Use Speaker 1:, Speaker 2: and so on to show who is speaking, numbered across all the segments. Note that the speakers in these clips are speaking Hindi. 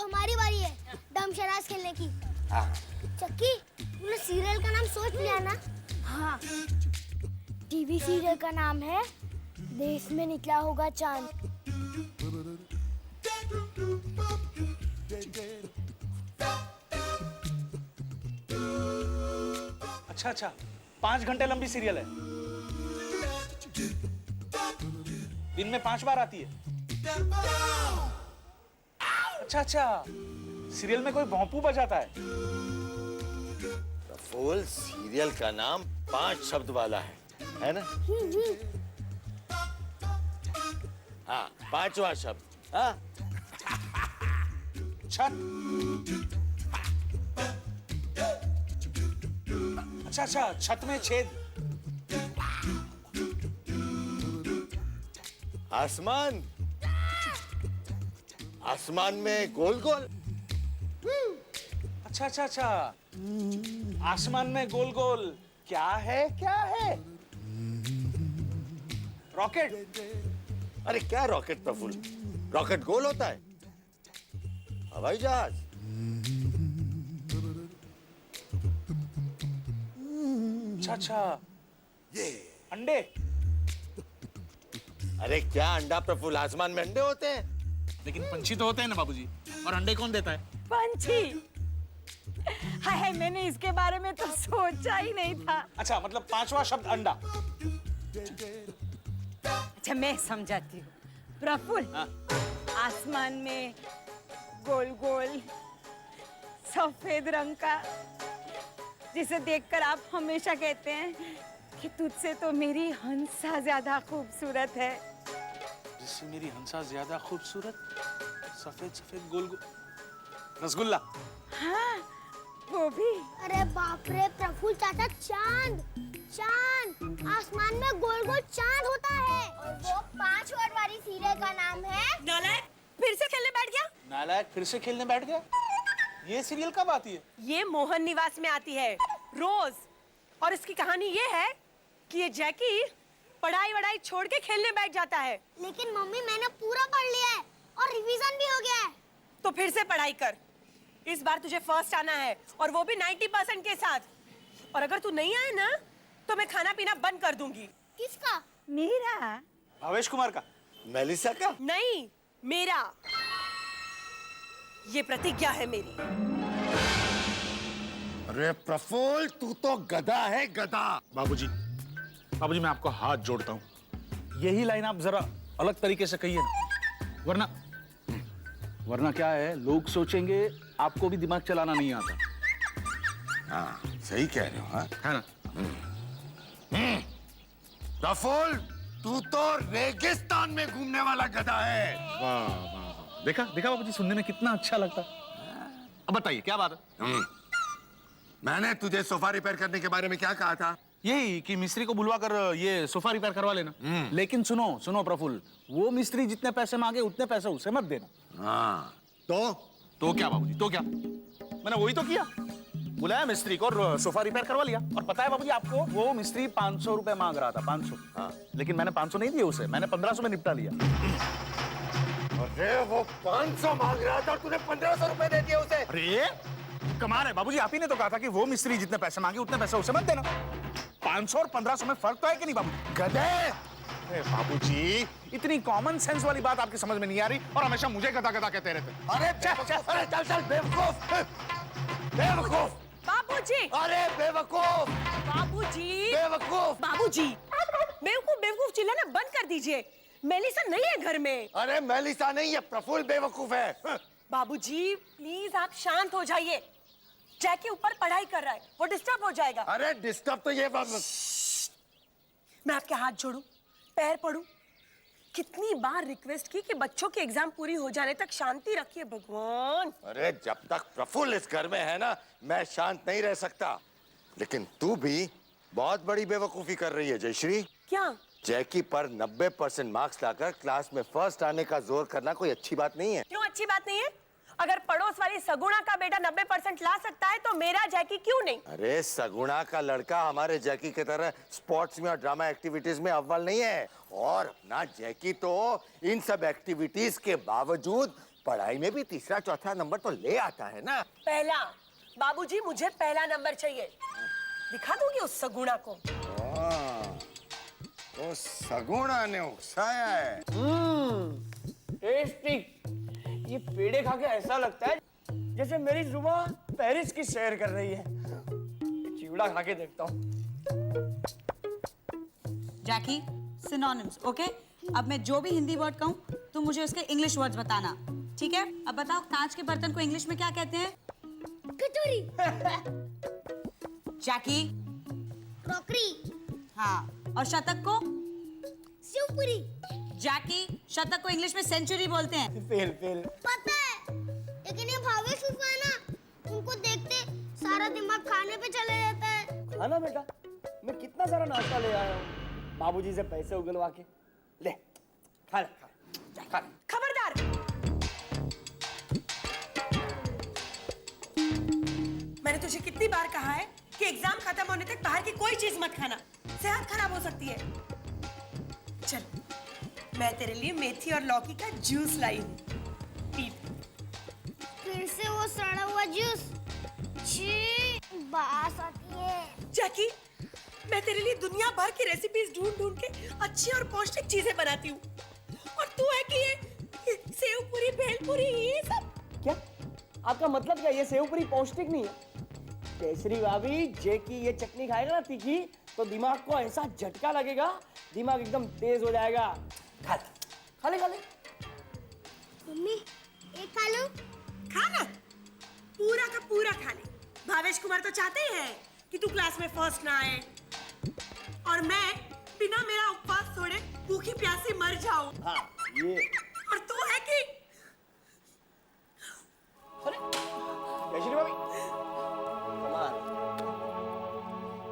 Speaker 1: हमारी बारी है दमशराज खेलने की। चक्की, तूने सीरियल का नाम सोच लिया ना?
Speaker 2: हाँ, टीवी सीरियल का नाम है देश में निकला होगा चांद।
Speaker 3: अच्छा, 5 घंटे लंबी सीरियल है। दिन में 5 बार आती है। अच्छा, सीरियल में कोई भोंपू बजाता है।
Speaker 4: प्रफुल्ल, सीरियल का नाम 5 शब्द वाला है ना? हाँ, 5वां शब्द। हाँ,
Speaker 3: छत। अच्छा, छत में छेद।
Speaker 4: आसमान, आसमान में गोल गोल।
Speaker 3: अच्छा, आसमान में गोल गोल क्या है? रॉकेट।
Speaker 4: अरे क्या रॉकेट प्रफुल्ल? रॉकेट गोल होता है? हवाई जहाज।
Speaker 3: अच्छा, ये अंडे।
Speaker 4: अरे क्या अंडा प्रफुल्ल? आसमान में अंडे होते हैं?
Speaker 3: लेकिन पंछी तो होते हैं ना बाबूजी, और अंडे कौन देता है?
Speaker 5: पंछी। हाय, मैंने इसके बारे में तो सोचा ही नहीं था।
Speaker 3: अच्छा, मतलब 5वां शब्द अंडा।
Speaker 5: अच्छा, मैं समझाती हूँ। प्रफुल्ल, आसमान में गोल गोल सफेद रंग का, जिसे देखकर आप हमेशा कहते हैं कि तुझसे तो मेरी हंसा ज्यादा खूबसूरत है।
Speaker 3: जिससे मेरी हंसा ज्यादा खूबसूरत? सफेद गोल गोल रसगुल्ला।
Speaker 5: हाँ, वो भी।
Speaker 1: अरे बाप रे प्रफुल्ल चाचा, चांद आसमान में गोल गोल चांद होता है। और वो 5 वर्ड वाली सीरियल का नाम है
Speaker 5: नालायक, फिर से खेलने बैठ गया।
Speaker 3: नालायक फिर से खेलने बैठ गया। ये सीरियल कब आती है?
Speaker 5: ये मोहन निवास में आती है रोज। और इसकी कहानी ये है कि ये जैकी पढ़ाई वढ़ाई छोड़ के खेलने बैठ जाता है।
Speaker 1: लेकिन मम्मी, मैंने पूरा पढ़ लिया है और रिवीजन भी हो गया है।
Speaker 5: तो फिर से पढ़ाई कर। इस बार तुझे फर्स्ट आना है, और वो भी 90% के साथ। और अगर तू नहीं आए ना, तो मैं खाना पीना बंद कर दूंगी।
Speaker 1: किसका?
Speaker 5: मेरा।
Speaker 3: भावेश कुमार का?
Speaker 4: मेलिसा का?
Speaker 5: नहीं, मेरा। ये प्रतिज्ञा है मेरी।
Speaker 4: अरे प्रफुल्ल, तू तो गधा है, गधा।
Speaker 3: बाबूजी, मैं आपको हाथ जोड़ता हूँ, यही लाइन आप जरा अलग तरीके से कहिए ना, वरना क्या है, लोग सोचेंगे आपको भी दिमाग चलाना नहीं आता।
Speaker 4: हाँ, सही कह रहे हो। हाँ,
Speaker 3: है ना?
Speaker 4: प्रफुल्ल, तू तो रेगिस्तान में घूमने वाला गधा है।
Speaker 3: वाह, देखा बाबूजी, सुनने में कितना अच्छा लगता। अब बताइए क्या बात है?
Speaker 4: मैंने तुझे सोफा रिपेयर करने के बारे में क्या कहा था?
Speaker 3: यही कि मिस्त्री को बुलवा कर ये सोफा रिपेयर करवा लेना। लेकिन सुनो प्रफुल्ल, वो मिस्त्री जितने पैसे मांगे उतने पैसे उसे मत देना।
Speaker 4: हाँ,
Speaker 3: तो क्या बाबूजी, तो क्या? मैंने वही तो किया, बुलाया मिस्त्री को और सोफा रिपेयर करवा लिया। और पता है बाबूजी आपको, वो मिस्त्री 500 रुपए मांग रहा था, 500।
Speaker 4: हाँ।
Speaker 3: लेकिन मैंने 500 नहीं दिए उसे, मैंने 1500 में निपटा लिया।
Speaker 4: अरे वो 500 मांग रहा था और तूने 1500 रुपए दे दिए उसे।
Speaker 3: अरे कमाल है बाबूजी, आप ही ने तो कहा था कि वो मिस्त्री जितने पैसे मांगे उतने पैसे उसे मत देना। 500 और 1500 में फर्क तो है कि नहीं बाबू?
Speaker 4: गधे।
Speaker 3: अरे बाबूजी, इतनी कॉमन सेंस वाली बात आपकी समझ में नहीं आ रही, और हमेशा मुझे गधा कहते रहते।
Speaker 4: अरे चल बेवकूफ, बेवकूफ।
Speaker 5: बाबूजी,
Speaker 4: अरे बेवकूफ,
Speaker 5: बाबूजी,
Speaker 4: बेवकूफ।
Speaker 5: बाबूजी, बेवकूफ चिल्लाना बंद कर दीजिए। मेलिसा नहीं है घर में।
Speaker 4: अरे मेलिसा नहीं है, प्रफुल्ल बेवकूफ है।
Speaker 5: बाबूजी प्लीज आप शांत हो जाइए। जैकी ऊपर पढ़ाई कर रहा है, वो डिस्टर्ब हो जाएगा।
Speaker 4: अरे डिस्टर्ब तो ये बात।
Speaker 5: मैं आपके हाथ जोड़ूं, पैर पड़ूं? कितनी बार रिक्वेस्ट की कि बच्चों की एग्जाम पूरी हो जाने तक शांति रखिए भगवान।
Speaker 4: अरे जब तक प्रफुल्ल इस घर में है ना, मैं शांत नहीं रह सकता। लेकिन तू भी बहुत बड़ी बेवकूफी कर रही है जयश्री।
Speaker 5: क्या?
Speaker 4: जैकी पर 90% मार्क्स लाकर क्लास में फर्स्ट आने का जोर करना कोई अच्छी बात नहीं है।
Speaker 5: क्यों अच्छी बात नहीं है? अगर पड़ोस वाली सगुणा का बेटा 90% ला सकता है तो मेरा जैकी क्यों नहीं?
Speaker 4: अरे सगुणा का लड़का हमारे जैकी की तरह स्पोर्ट्स में और ड्रामा एक्टिविटीज में अव्वल नहीं है। और अपना जैकी तो इन सब एक्टिविटीज के बावजूद पढ़ाई में भी तीसरा चौथा नंबर तो ले आता है ना।
Speaker 6: पहला। बाबूजी मुझे पहला नंबर चाहिए। दिखा दूंगी उस सगुणा को।
Speaker 4: तो सगुणा ने उकसाया है।
Speaker 7: टेस्टी। ये पेड़े खा के ऐसा लगता है जैसे मेरी जुबान पेरिस की सैर कर रही है। चिवड़ा खा के देखता हूँ।
Speaker 5: जैकी, सिनोनिम्स, ओके? अब मैं जो भी हिंदी वर्ड कहूँ तुम मुझे उसके इंग्लिश वर्ड्स बताना, ठीक है? अब बताओ, कांच के बर्तन को इंग्लिश में क्या कहते हैं?
Speaker 1: कटोरी।
Speaker 5: जैकी।
Speaker 1: क्रॉकरी।
Speaker 5: हाँ, और शतक को?
Speaker 1: शिवपुरी।
Speaker 5: जैकी, शतक को इंग्लिश में सेंचुरी बोलते हैं।
Speaker 7: Fail fail.
Speaker 1: पता है, लेकिन ये भावेश फूफा है ना, उनको देखते सारा दिमाग खाने पे चले जाता है।
Speaker 7: खाना बेटा, मैं कितना सारा नाश्ता ले आया हूँ बाबूजी से पैसे उगलवा के। ले खा ले, खा ले।
Speaker 6: खबरदार। मैंने तुझे कितनी बार कहा है कि एग्जाम खत्म होने तक बाहर की कोई चीज मत खाना, सेहत खराब हो सकती है। चल, मैं तेरे लिए मेथी और लौकी का जूस लाई हूँ, पी।
Speaker 1: फिर से वो सड़ा हुआ जूस। छी, बास आती है।
Speaker 6: जैकी, मैं तेरे लिए दुनिया भर की रेसिपीज ढूंढ ढूंढ के अच्छी और पौष्टिक चीजें बनाती हूँ, और तू है कि ये सेव पूरी, भेल पूरी, ये सब।
Speaker 7: क्या आपका मतलब क्या? ये सेव पूरी पौष्टिक नहीं है? केसरी भाभी, जे की ये चटनी खाएगा ना तीखी, तो दिमाग को ऐसा झटका लगेगा, दिमाग एकदम तेज हो जाएगा। खा ले, खा ले, खा ले।
Speaker 1: मम्मी, एक खा लो।
Speaker 6: खा ना, पूरा का पूरा खा ले। भावेश कुमार तो चाहते ही हैं कि तू क्लास में फर्स्ट ना आए, और मैं बिना मेरा उपवास तोड़े भूखी प्यासी मर जाऊं।
Speaker 7: हाँ, ये।
Speaker 6: और तू है कि
Speaker 7: अरे केसरी भाभी, कमाल।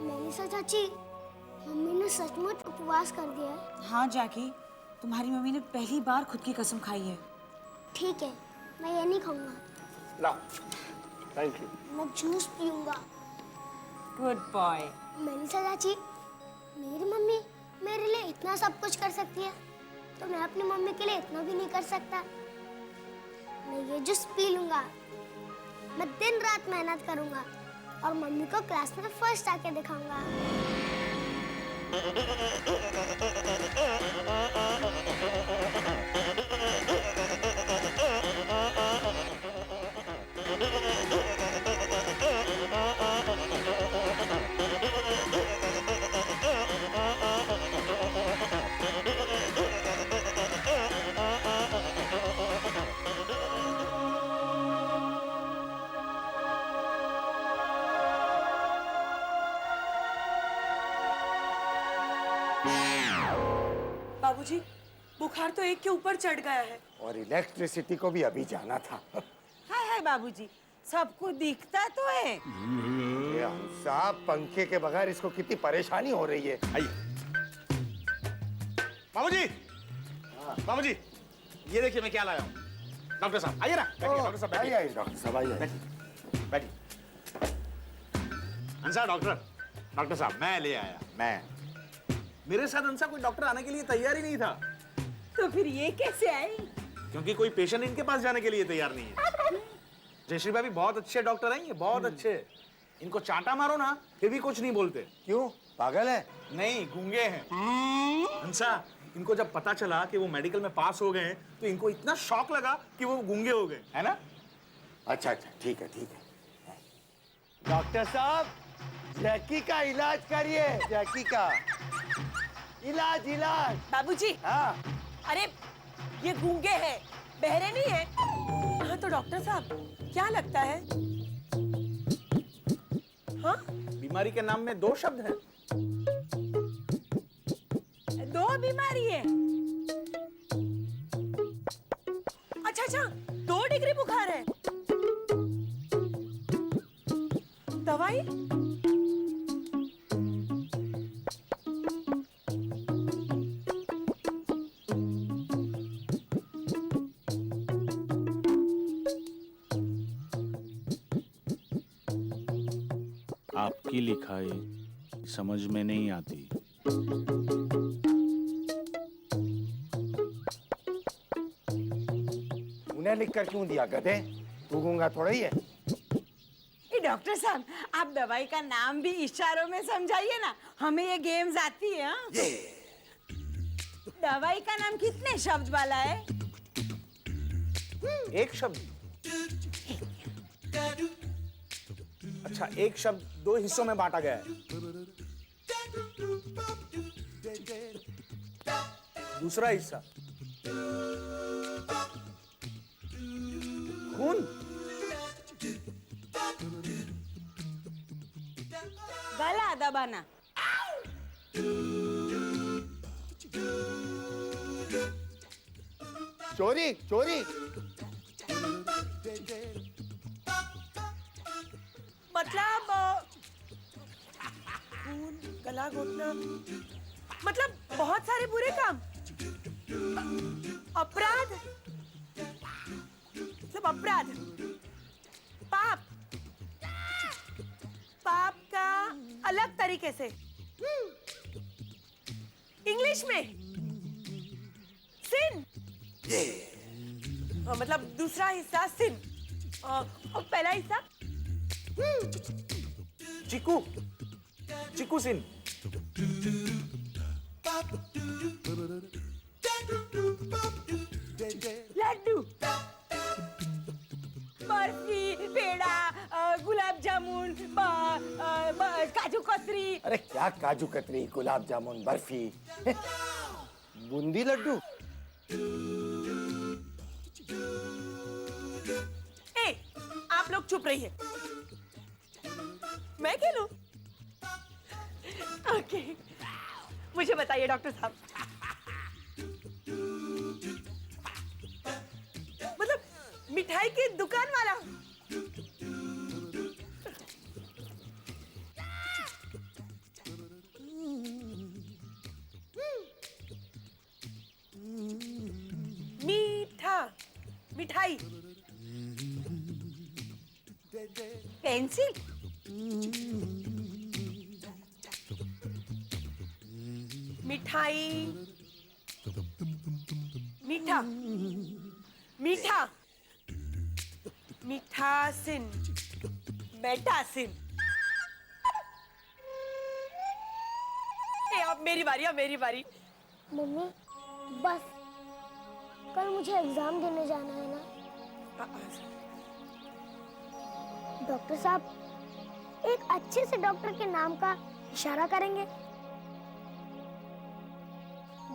Speaker 1: मेलिसा चाची, मम्मी ने सचमुच उपवास कर दिया है।
Speaker 5: हाँ जैकी, तुम्हारी मम्मी ने पहली बार खुद की कसम खाई है।
Speaker 1: ठीक है, मैं ये नहीं खाऊंगा।
Speaker 7: ला, थैंक यू।
Speaker 1: मैं जूस पीऊंगा।
Speaker 5: Good boy.
Speaker 1: मेलिसा चाची, मेरी मम्मी मेरे लिए इतना सब कुछ कर सकती है, तो मैं अपनी मम्मी के लिए इतना भी नहीं कर सकता। मैं ये जूस पी लूंगा। मैं दिन रात मेहनत करूंगा और मम्मी को क्लास में फर्स्ट आके दिखाऊंगा।
Speaker 6: बाबूजी, बुखार तो एक के ऊपर चढ़ गया है।
Speaker 4: और इलेक्ट्रिसिटी को भी अभी जाना था।
Speaker 5: हाय हाय बाबूजी, सबको दिखता तो है।
Speaker 4: ये साहब, पंखे के बगैर इसको कितनी परेशानी हो रही है।
Speaker 3: आइए। बाबूजी, बाबूजी, ये देखिए मैं क्या लाया हूँ। डॉक्टर साहब आइए ना। बैठिए, डॉक्टर साहब बैठिए।
Speaker 4: आइए, डॉक्टर साहब आइए।
Speaker 3: बैठिए। अंसा डॉक्टर साहब मैं ले आया। मैं, मेरे साथ अंसा कोई डॉक्टर आने के लिए तैयार ही नहीं था।
Speaker 6: तो फिर ये कैसे आई?
Speaker 3: क्योंकि कोई पेशेंट इनके पास जाने के लिए तैयार नहीं है। जयश्री भाभी बहुत अच्छे डॉक्टर हैं, ये बहुत अच्छे। इनको चांटा मारो ना फिर भी कुछ नहीं बोलते।
Speaker 4: क्यों, पागल है?
Speaker 3: नहीं, गूंगे हैं। हंसा, इनको जब पता चला कि वो मेडिकल में पास हो गए हैं, तो इनको इतना शॉक लगा कि वो गूंगे हो गए, है ना?
Speaker 4: अच्छा अच्छा, ठीक है ठीक है।
Speaker 7: डॉक्टर साहब,
Speaker 4: जैकी का इलाज करिए, जैकी का इलाज।
Speaker 6: बाबूजी,
Speaker 4: हाँ,
Speaker 6: अरे ये गूंगे हैं, बहरे नहीं है। हाँ तो डॉक्टर साहब, क्या लगता है? हाँ,
Speaker 3: बीमारी के नाम में दो शब्द हैं।
Speaker 6: दो बीमारी है। अच्छा, 2 डिग्री बुखार है। दवाई?
Speaker 3: आपकी लिखाई समझ में नहीं आती।
Speaker 4: मैंने लिख कर क्यों दिया गधे? तू गूंगा थोड़ा ही है।
Speaker 5: ये डॉक्टर साहब, आप दवाई का नाम भी इशारों में समझाइए ना, हमें ये गेम्स आती है। हाँ? दवाई का नाम कितने शब्द वाला है?
Speaker 7: एक शब्द? अच्छा, एक शब्द 2 हिस्सों में बांटा गया है। दूसरा हिस्सा खून।
Speaker 5: गला दबाना।
Speaker 4: चोरी चोरी।
Speaker 6: मतलब खून, गला घोटना, मतलब बहुत सारे बुरे काम। अपराध, मतलब अपराध, पाप, पाप का अलग तरीके से। इंग्लिश में सिन। मतलब दूसरा हिस्सा सिन और पहला हिस्सा
Speaker 7: चिकू, चिकू सिन।
Speaker 5: लड्डू, बर्फी, पेड़ा, गुलाब जामुन, काजू कतरी।
Speaker 4: अरे क्या काजू कतरी, गुलाब जामुन, बर्फी, बूंदी लड्डू।
Speaker 6: ए, आप लोग चुप रहिए, मैं खेलूं? ओके, मुझे बताइए डॉक्टर साहब, मतलब मिठाई की दुकान वाला मीठा, मिठाई,
Speaker 5: पेंसिल,
Speaker 6: मिठाई, मीठा, मीठा, मीठासिन, मेटासिन। ए, अब मेरी बारी, अब मेरी बारी।
Speaker 1: मम्मी बस, कल मुझे एग्जाम देने जाना है ना। डॉक्टर साहब एक अच्छे से डॉक्टर के नाम का इशारा करेंगे।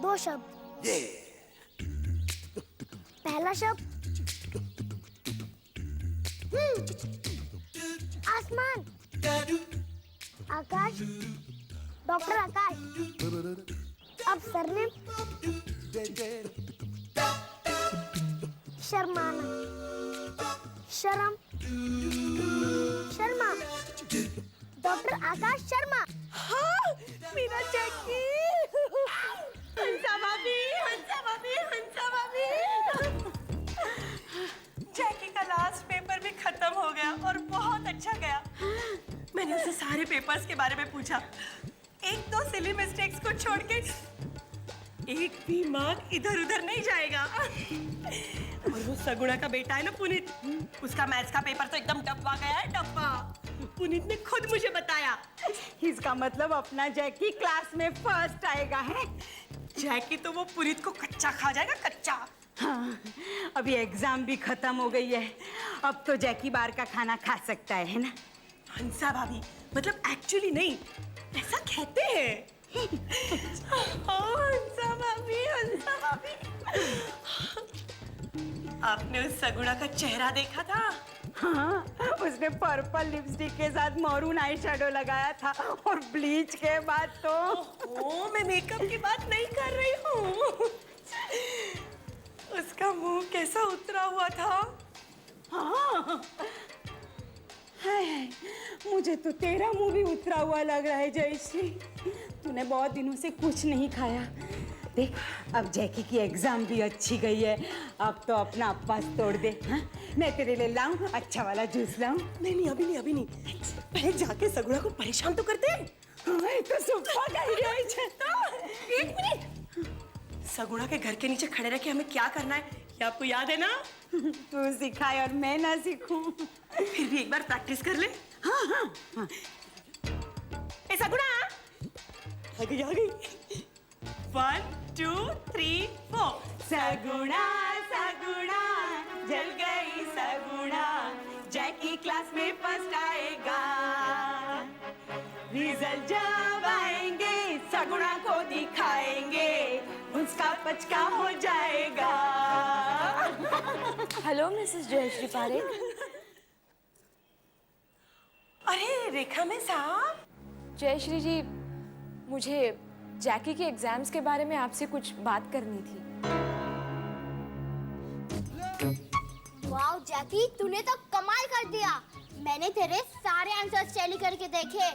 Speaker 1: 2 शब्द। पहला शब्द आसमान, आकाश, डॉक्टर आकाश। अब सरनेम शर्माना, शर्म, शर्मा, डॉक्टर आकाश शर्मा।
Speaker 6: हाँ, मेरा जैकी। हंसा भाभी, हंसा भाभी, हंसा भाभी। जैकी का लास्ट पेपर भी खत्म हो गया और बहुत अच्छा गया। मैंने उससे सारे पेपर्स के बारे में पूछा, 1-2 सिली मिस्टेक्स को छोड़ के एक भी मार्क इधर उधर नहीं जाएगा। और वो सगुणा का बेटा है ना पुनीत, उसका मैथ्स का पेपर तो एकदम डब्बा गया है, डब्बा। पुनीत ने खुद मुझे बताया।
Speaker 5: इसका मतलब अपना जैकी क्लास में फर्स्ट आएगा है।
Speaker 6: जैकी तो वो पुनीत को कच्चा खा जाएगा, कच्चा।
Speaker 5: हाँ, अभी एग्जाम भी खत्म हो गई है, अब तो जैकी बाहर का खाना खा सकता है ना?
Speaker 6: हंसा भाभी, मतलब एक्चुअली नहीं, ऐसा कहते हैं। हंसा भाभी, हंसा भाभी। आपने उस सगुणा का चेहरा देखा था?
Speaker 5: हाँ, उसने पर्पल लिपस्टिक के साथ मरून आई शैडो लगाया था और ब्लीच के बाद तो।
Speaker 6: ओह, मैं मेकअप की बात नहीं कर रही हूँ। उसका मुंह कैसा उतरा हुआ था?
Speaker 5: हाँ, हाय, मुझे तो तेरा मुंह भी उतरा हुआ लग रहा है जयश्री। तूने बहुत दिनों से कुछ नहीं खाया। देख, अब जैकी की एग्जाम भी अच्छी गई है, अब तो अपना अप्पास तोड़ दे। हाँ? मैं तेरे लिए लाऊं अच्छा वाला जूस लाऊं?
Speaker 6: नहीं नहीं, अभी नहीं, अभी नहीं। पहले जाके सगुणा को परेशान तो करते हैं।
Speaker 5: हाँ, तो सुपर आइडिया है।
Speaker 6: एक मिनट, सगुणा के घर के नीचे खड़े रह के हमें क्या करना है ये आपको याद है ना?
Speaker 5: तू सिखाए और मैं ना सीखूं।
Speaker 6: फिर भी एक बार प्रैक्टिस कर ले। हाँ। ए सगुणा, आ गई। 1 2 3 4।
Speaker 5: सगुणा सगुणा जल गई सगुणा, जैकी क्लास में फर्स्ट आएगा। रिजल्ट जब आएंगे सगुणा को दिखाएंगे, उसका पचका हो जाएगा।
Speaker 2: Hello Mrs Jayshree Parekh.
Speaker 6: अरे रेखा में साहब,
Speaker 2: जयश्री जी, मुझे जैकी के एग्जाम्स के बारे में आपसे कुछ बात करनी थी।
Speaker 1: वाह जैकी, तूने तो कमाल कर दिया। मैंने तेरे सारे आंसर्स टैली करके देखे।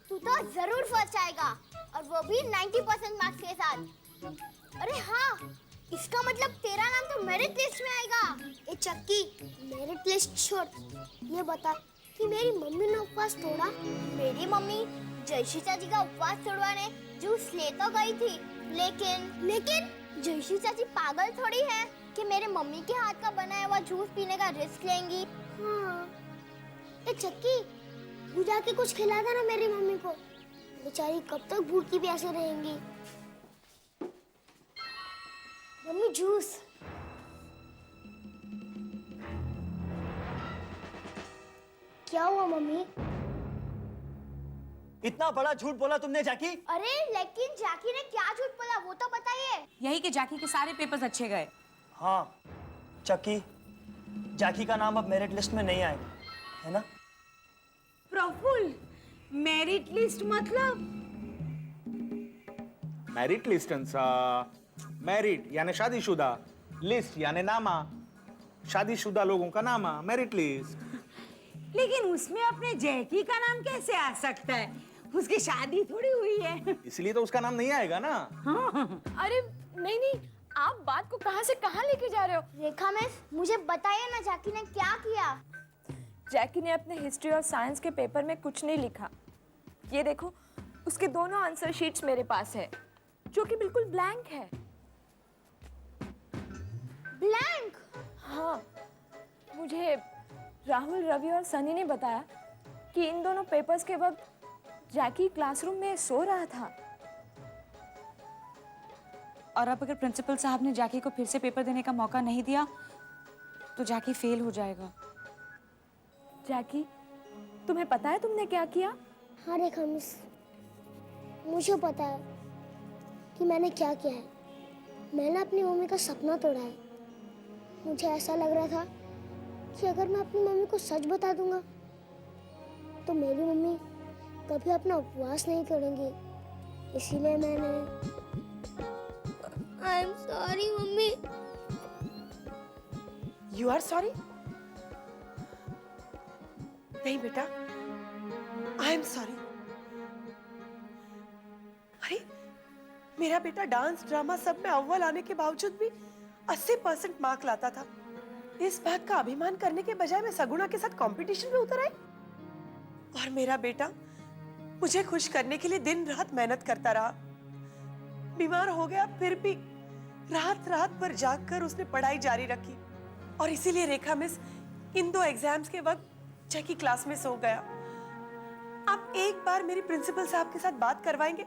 Speaker 1: तू तो जरूर फर्स्ट आएगा, और वो भी 90% मार्क्स के साथ। अरे हाँ, इसका मतलब तेरा नाम तो मेरिट लिस्ट में आएगा। ए चक्की, मेरिट लिस्ट छोड़, ये बता कि मेरी मम्मी ने उपवास तोड़ा? मेरी मम्मी जयश्री चाची का उपवास तोड़वाने जूस ले तो गई थी, लेकिन जयश्री चाची पागल थोड़ी है कि मेरे मम्मी के हाथ का बनाया हुआ जूस पीने का रिस्क लेंगी। हाँ। ए चक्की, तू जाके कुछ खिला देना मेरी मम्मी को, बेचारी कब तक भूखी प्यासे रहेंगी। Mummy juice. क्या हुआ मम्मी?
Speaker 7: इतना बड़ा झूठ बोला तुमने जैकी?
Speaker 1: अरे लेकिन जैकी ने क्या झूठ बोला वो तो बताइए।
Speaker 5: यही कि जैकी के सारे पेपर्स अच्छे गए।
Speaker 7: हाँ चक्की, जैकी का नाम अब मेरिट लिस्ट में नहीं आएगा, है ना?
Speaker 5: प्रफुल्ल, मेरिट लिस्ट मतलब?
Speaker 3: मेरिट लिस्ट मेरिट यानी शादीशुदा, लिस्ट यानी नामा, शादीशुदा लोगों का नामा, मेरिट लिस्ट।
Speaker 5: लेकिन उसमें अपने जैकी का नाम कैसे आ सकता है? उसकी शादी थोड़ी हुई है।
Speaker 3: इसलिए तो उसका नाम नहीं आएगा ना।
Speaker 2: अरे नहीं, आप बात को कहां से कहां लेके जा रहे हो?
Speaker 1: रेखा मिस, मुझे बताइए ना जैकी ने क्या किया?
Speaker 2: जैकी ने अपने हिस्ट्री और साइंस के पेपर में कुछ नहीं लिखा। ये देखो, उसके दोनों आंसर शीट्स मेरे पास है, जो कि बिल्कुल ब्लैंक है।
Speaker 1: ब्लैंक?
Speaker 2: हाँ, मुझे राहुल, रवि और सनी ने बताया कि इन दोनों पेपर्स के वक्त जैकी क्लासरूम में सो रहा था।
Speaker 5: और अब अगर प्रिंसिपल साहब ने जैकी को फिर से पेपर देने का मौका नहीं दिया तो जैकी फेल हो जाएगा।
Speaker 2: जैकी, तुम्हें पता है तुमने क्या किया?
Speaker 1: हाँ रेखा मिस, मुझे पता है कि मैंने क्या किया है। मैंने अपनी मम्मी का सपना तोड़ा है। मुझे ऐसा लग रहा था कि अगर मैं अपनी मम्मी को सच बता दूंगा तो मेरी मम्मी कभी अपना उपवास नहीं तोड़ेंगी। इसीलिए मैंने I am sorry mummy.
Speaker 6: You are sorry? नहीं बेटा, आई एम सॉरी। अरे मेरा बेटा डांस ड्रामा सब में अव्वल आने के बावजूद भी 80% मार्क लाता था। इस बात का अभिमान करने के बजाय मैं सगुणा के साथ कंपटीशन में उतर आई। और मेरा बेटा मुझे खुश करने के लिए दिन रात मेहनत करता रहा। बीमार हो गया फिर भी रात रात भर जागकर उसने पढ़ाई जारी रखी। और इसीलिए रेखा मिस इन 2 एग्जाम्स के वक्त जैकी क्लास में सो गया। आप एक बार मेरी प्रिंसिपल साहब के साथ बात करवाएंगे?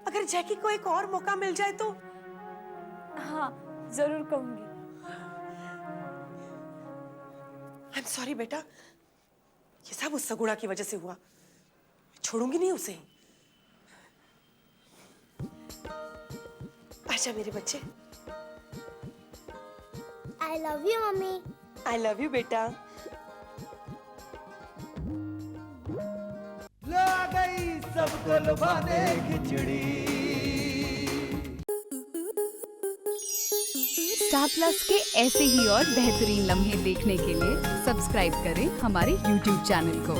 Speaker 6: अगर जैकी को एक और मौका मिल जाए तो।
Speaker 2: हाँ, जरूर कहूंगी।
Speaker 6: आई एम सॉरी बेटा, ये सब उस सगुणा की वजह से हुआ। छोड़ूंगी नहीं उसे। आजा मेरे बच्चे।
Speaker 1: I love you mummy.
Speaker 6: I love you बेटा।
Speaker 8: ला गई सबको लुभाने खिचड़ी।
Speaker 9: स्टार प्लस के ऐसे ही और बेहतरीन लम्हे देखने के लिए सब्सक्राइब करें हमारे YouTube चैनल को।